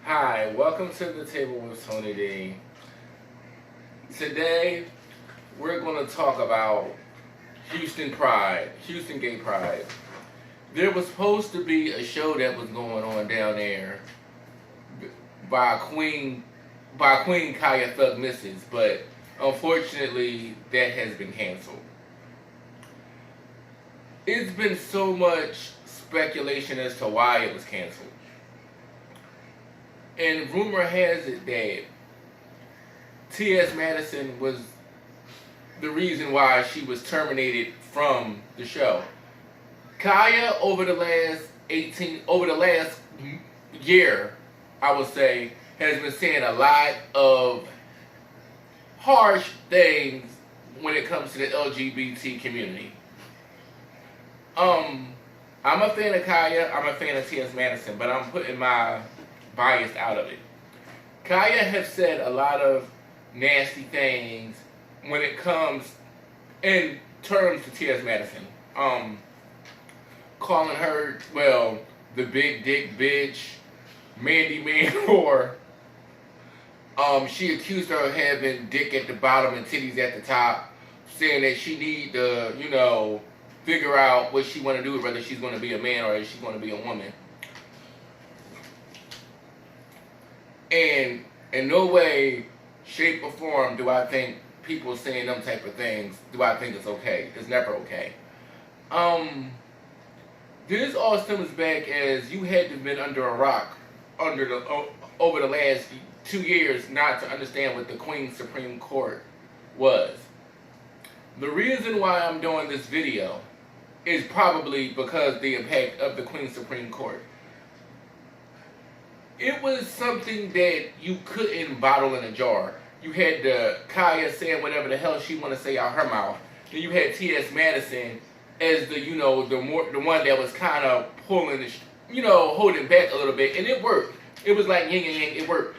Hi, welcome to the table with Tony D. Today, we're going to talk about Houston Pride, Houston Gay Pride. There was supposed to be a show that was going on down there by Queen Khia Thug Mrs., but unfortunately, that has been canceled. It's been so much speculation as to why it was canceled. And rumor has it that T.S. Madison was the reason why she was terminated from the show. Khia over the last year, I would say, has been saying a lot of harsh things when it comes to the LGBT community. I'm a fan of Khia, I'm a fan of T.S. Madison, but I'm putting my bias out of it. Khia has said a lot of nasty things when it comes in terms to T.S. Madison. Calling her, well, the big dick bitch, Mandy Man whore. She accused her of having dick at the bottom and titties at the top, saying that she need to, figure out what she want to do, whether she's going to be a man or if she's going to be a woman. And in no way, shape, or form do I think people saying them type of things, do I think it's okay. It's never okay. This all stems back as you had to have been under a rock over the last 2 years not to understand what the Queen's Supreme Court was. The reason why I'm doing this video is probably because the impact of the Queen's Supreme Court. It was something that you couldn't bottle in a jar. You had the Khia saying whatever the hell she want to say out her mouth. Then you had T.S. Madison as the one that was kind of pulling holding back a little bit, and it worked. It was like yin and yang. It worked,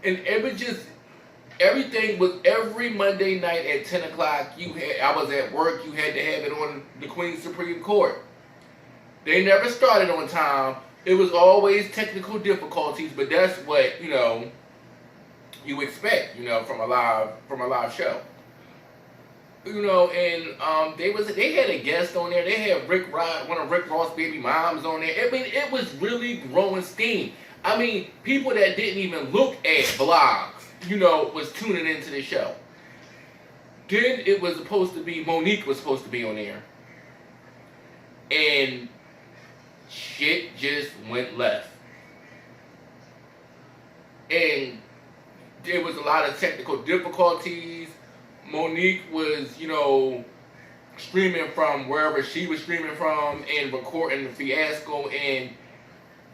and it was just everything was every Monday night at 10 o'clock. I was at work. You had to have it on the Queen's Supreme Court. They never started on time. It was always technical difficulties, but that's what you expect from a live show. And they had a guest on there. They had one of Rick Ross' baby moms on there. I mean, it was really growing steam. I mean, people that didn't even look at blogs, was tuning into the show. Then it was supposed to be Monique was supposed to be on there, and shit just went left. And there was a lot of technical difficulties. Monique was, streaming from wherever she was streaming from and recording the fiasco. And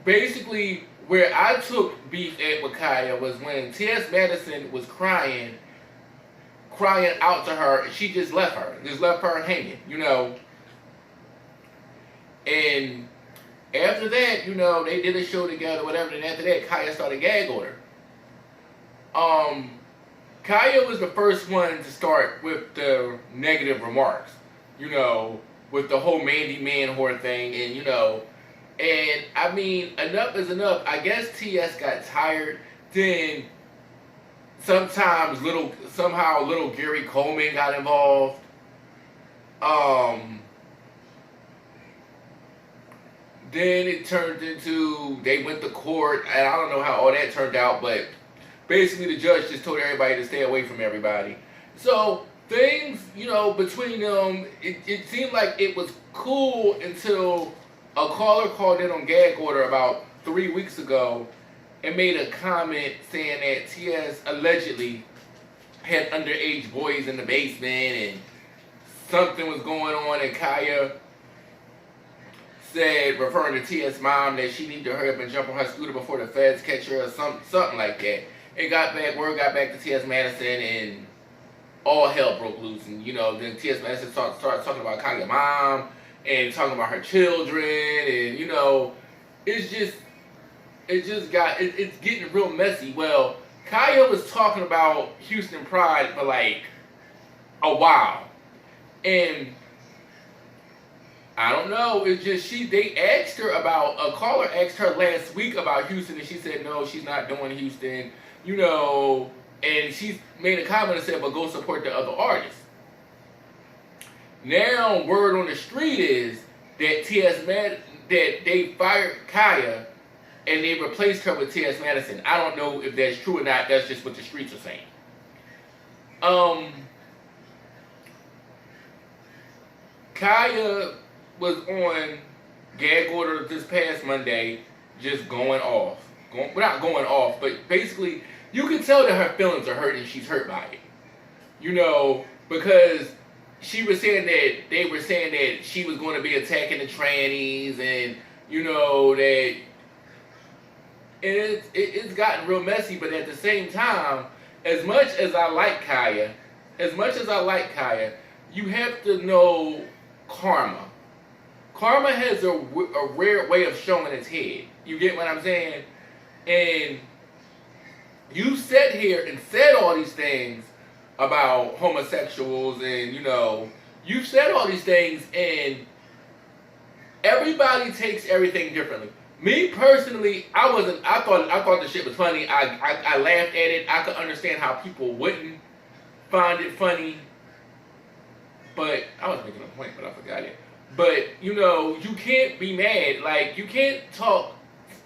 basically, where I took beef at with Khia was when T.S. Madison was crying out to her, and she just left her hanging, And after that, they did a show together, whatever, and after that, Khia started gag order. Khia was the first one to start with the negative remarks, with the whole Mandy Man whore thing, and I mean, enough is enough. I guess T.S. got tired. Then somehow little Gary Coleman got involved. Then it turned into, they went to court, and I don't know how all that turned out, but basically the judge just told everybody to stay away from everybody. So things, between them, it seemed like it was cool until a caller called in on gag order about 3 weeks ago and made a comment saying that T.S. allegedly had underage boys in the basement and something was going on, and Khia said, referring to T.S. mom, that she needed to hurry up and jump on her scooter before the feds catch her or something like that. Word got back to T.S. Madison, and all hell broke loose. And, then T.S. Madison started talking about Khia mom and talking about her children, and, it's getting real messy. Well, Khia was talking about Houston Pride for like a while. And I don't know. It's just they asked her about, a caller asked her last week about Houston, and she said no, she's not doing Houston. You know, and she made a comment and said, but go support the other artists. Now, word on the street is that that they fired Khia and they replaced her with T.S. Madison. I don't know if that's true or not. That's just what the streets are saying. Khia was on gag order this past Monday, just going off. Not going off, but basically, you can tell that her feelings are hurt and she's hurt by it. You know, because she was saying that they were saying that she was going to be attacking the trannies, and you know that it's gotten real messy. But at the same time, as much as I like Khia, you have to know karma. Karma has a rare way of showing its head. You get what I'm saying? And you sat here and said all these things about homosexuals, and you know, you've said all these things, and everybody takes everything differently. Me personally, I thought the shit was funny. I laughed at it. I could understand how people wouldn't find it funny, but I was making a point, but I forgot it. But you know, you can't be mad. Like, you can't talk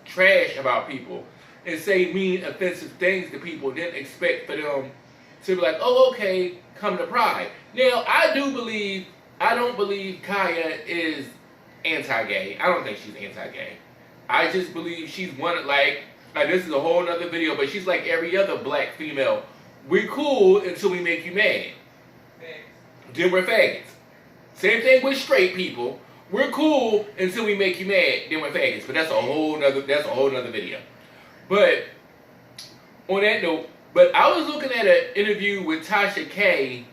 trash about people and say mean, offensive things to people, then expect for them to be like, oh, okay, come to Pride. Now, I don't believe Khia is anti-gay. I don't think she's anti-gay. I just believe she's one, like this is a whole nother video, but she's like every other black female. We're cool until we make you mad. Then we're faggots. Same thing with straight people. We're cool until we make you mad, then we're faggots. But that's a whole nother video. But on that note, but I was looking at an interview with Tasha K,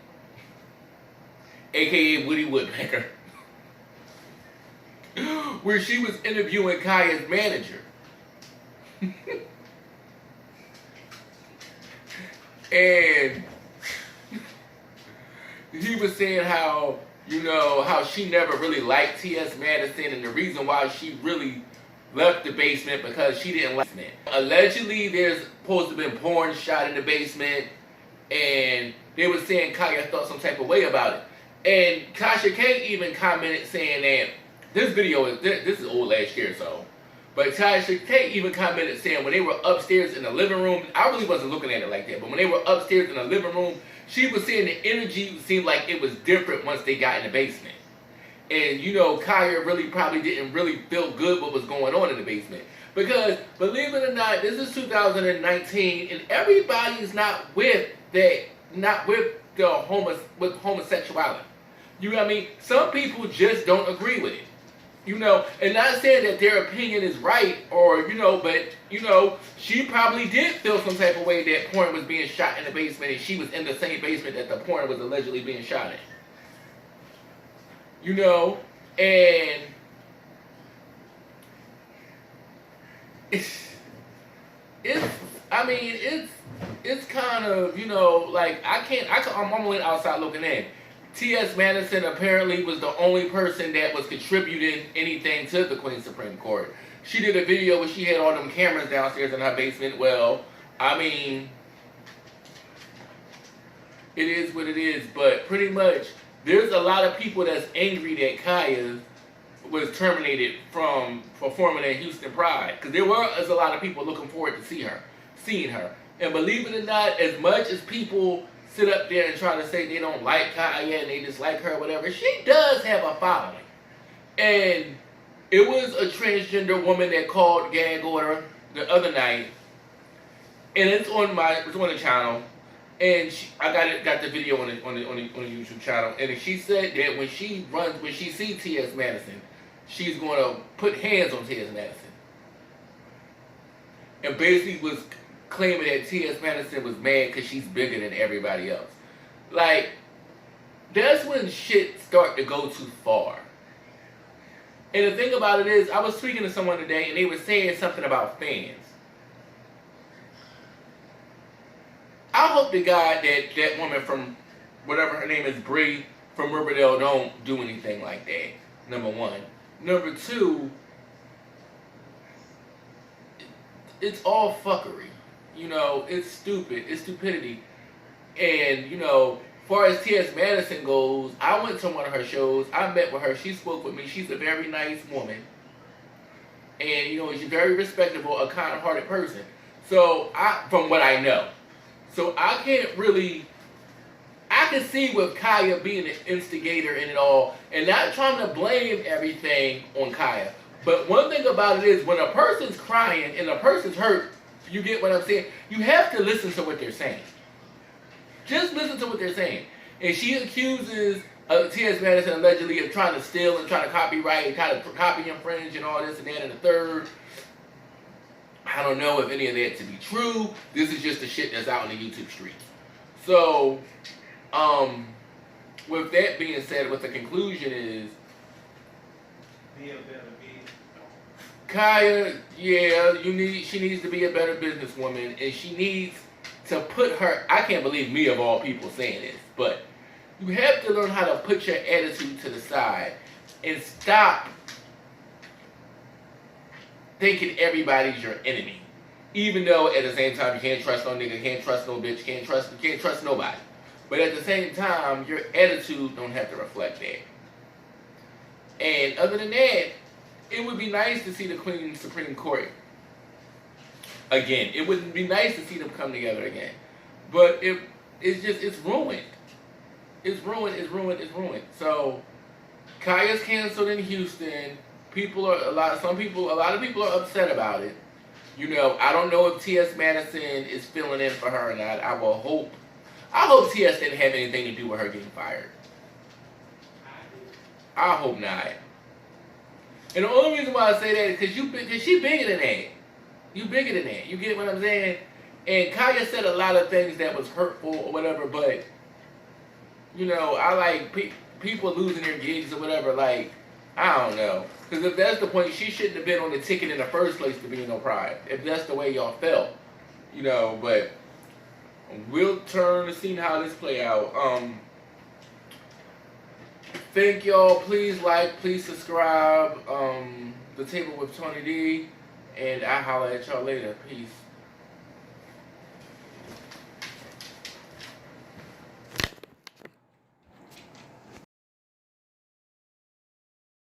aka Woody Woodpecker, where she was interviewing Khia's manager. And he was saying how, you know, how she never really liked T.S. Madison, and the reason why she really left the basement because she didn't like it. Allegedly, there's supposed to have been porn shot in the basement, and they were saying Khia felt some type of way about it. And Tasha K even commented saying that this video is old last year, so. But Tasha K even commented saying when they were upstairs in the living room, I really wasn't looking at it like that, but when they were upstairs in the living room, she was saying the energy seemed like it was different once they got in the basement. And you know, Khia really probably didn't really feel good what was going on in the basement. Because, believe it or not, this is 2019, and everybody's not with homosexuality. You know what I mean? Some people just don't agree with it. You know, and not saying that their opinion is right, or, you know, but, you know, she probably did feel some type of way that porn was being shot in the basement, and she was in the same basement that the porn was allegedly being shot in. You know, and it's kind of, you know, like, I'm only outside looking in. T.S. Madison apparently was the only person that was contributing anything to the Queen's Supreme Court. She did a video where she had all them cameras downstairs in her basement. Well, I mean, it is what it is, but pretty much there's a lot of people that's angry that Khia was terminated from performing at Houston Pride, because there was a lot of people looking forward to seeing her. And believe it or not, as much as people sit up there and try to say they don't like Khia and they dislike her or whatever, she does have a following. And it was a transgender woman that called gag order the other night, and it's on the channel, and I got the video on the YouTube channel, and she said that when she sees T.S. Madison, she's going to put hands on T.S. Madison, and basically was claiming that T.S. Madison was mad because she's bigger than everybody else. Like, that's when shit start to go too far. And the thing about it is, I was speaking to someone today, and they were saying something about fans. I hope to God that woman from, whatever her name is, Bree, from Riverdale, don't do anything like that. Number one. Number two, it's all fuckery. You know, it's stupid. It's stupidity. And, you know, as far as T.S. Madison goes, I went to one of her shows. I met with her. She spoke with me. She's a very nice woman. And, you know, she's very respectable, a kind-hearted person. So, from what I know. So, I can't really... I can see with Khia being an instigator in it all, and not trying to blame everything on Khia. But one thing about it is, when a person's crying and a person's hurt, you get what I'm saying? You have to listen to what they're saying. Just listen to what they're saying. And she accuses T.S. Madison allegedly of trying to steal and trying to copyright and kind of copy infringe and all this and that and the third. I don't know if any of that to be true. This is just the shit that's out in the YouTube streets. So, with that being said, what the conclusion is, be a better Khia, yeah, she needs to be a better businesswoman, and she needs to put her, I can't believe me of all people saying this, but you have to learn how to put your attitude to the side and stop thinking everybody's your enemy. Even though at the same time you can't trust no nigga, can't trust no bitch, can't trust nobody. But at the same time, your attitude don't have to reflect that. And other than that, it would be nice to see the Queen's Supreme Court again. It would be nice to see them come together again. But it's ruined. It's ruined. So Khia's canceled in Houston. A lot of people are upset about it. You know, I don't know if T.S. Madison is filling in for her or not. I hope T.S. didn't have anything to do with her getting fired. I hope not. And the only reason why I say that is because she bigger than that. You bigger than that. You get what I'm saying? And Khia said a lot of things that was hurtful or whatever, but, you know, I like people losing their gigs or whatever, like, I don't know. Because if that's the point, she shouldn't have been on the ticket in the first place to be in No Pride. If that's the way y'all felt. You know, but we'll turn to see how this play out. Thank y'all. Please like, please subscribe. The Table with Tony D. And I'll holler at y'all later. Peace.